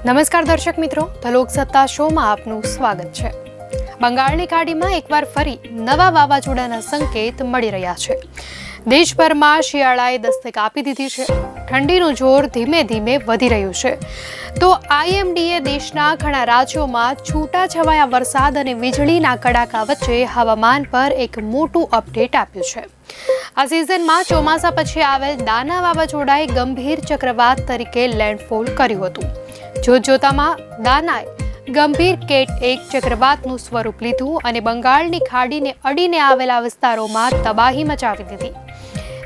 નમસ્કાર દર્શક મિત્રો, ધ લોકસત્તા શોમાં આપનું સ્વાગત છે. બંગાળની ખાડીમાં એકવાર ફરી નવા વાવાઝોડાના સંકેત મળી રહ્યા છે. દેશભરમાં શિયાળાએ દસ્તક આપી દીધી છે. ઠંડીનું જોર ધીમે ધીમે વધી રહ્યું છે. તો આઈએમડીએ દેશના ઘણા રાજ્યોમાં છૂટાછવાયા વરસાદ અને વીજળીના કડાકા વચ્ચે હવામાન પર એક મોટું અપડેટ આપ્યું છે. આ સિઝનમાં ચોમાસા પછી આવેલ દાના વાવાઝોડાએ ગંભીર ચક્રવાત તરીકે લેન્ડફોલ કર્યું હતું. જોતજોતામાં દાનાએ ગંભીર કેટ 1 ચક્રવાતનું સ્વરૂપ લીધું અને બંગાળની ખાડીને અડીને આવેલા વિસ્તારોમાં તબાહી મચાવી દીધી.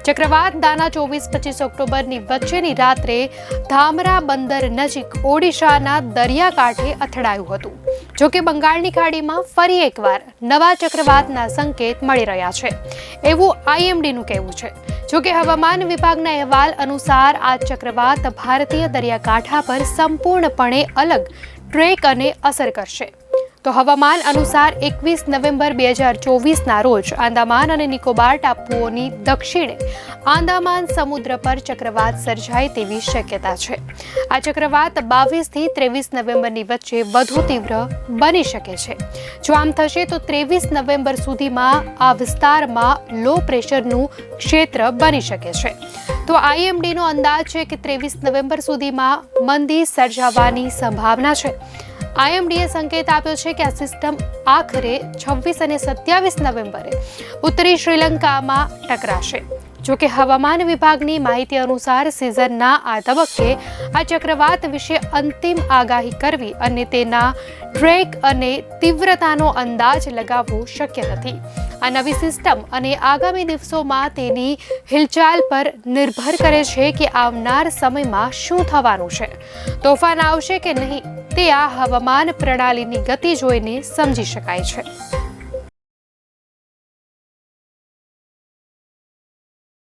ચક્રવાત દાના 24-25 ઓક્ટોબરની વચ્ચેની રાત્રે ધામરા બંદર નજીક ઓડિશાના દરિયાકાંઠે અથડાયું હતું. જોકે બંગાળની ખાડીમાં ફરી એકવાર નવા ચક્રવાતના સંકેત મળી રહ્યા છે, એવું આઈએમડીનું કહેવું છે. જોકે હવામાન વિભાગના અહેવાલ અનુસાર આ ચક્રવાત ભારતીય દરિયાકાંઠા પર સંપૂર્ણપણે અલગ ટ્રેક અને અસર કરશે. તો હવામાન અનુસાર 21 નવેમ્બર 2024ના રોજ આંદામાન અને નિકોબાર ટાપુઓની દક્ષિણે આંદામાન સમુદ્ર પર ચક્રવાત સર્જાય તેવી શક્યતા છે. આ ચક્રવાત 22થી 23 નવેમ્બરની વચ્ચે વધુ તીવ્ર બની શકે છે. જો આમ થશે તો 23 નવેમ્બર સુધીમાં આ વિસ્તારમાં લો પ્રેશરનું ક્ષેત્ર બની શકે છે. તો આઈએમડીનો અંદાજ છે કે 23 નવેમ્બર સુધીમાં મંદી સર્જાવાની સંભાવના છે. આઈએમડીએ સંકેત આપ્યો છે કે આ સિસ્ટમ આખરે 26 અને 27 નવેમ્બરે ઉત્તરી શ્રીલંકામાં ટકરાશે. જોકે હવામાન વિભાગની માહિતી અનુસાર સિઝનના આ તબક્કે આ ચક્રવાત વિશે અંતિમ આગાહી કરવી અને તેના ટ્રેક અને તીવ્રતાનો અંદાજ લગાવવો શક્ય નથી. આ નવી સિસ્ટમ અને આગામી દિવસોમાં તેની હિલચાલ પર નિર્ભર કરે છે કે આવનાર સમયમાં શું થવાનું છે. તોફાન આવશે કે નહીં તે આ હવામાન પ્રણાલીની ગતિ જોઈને સમજી શકાય છે.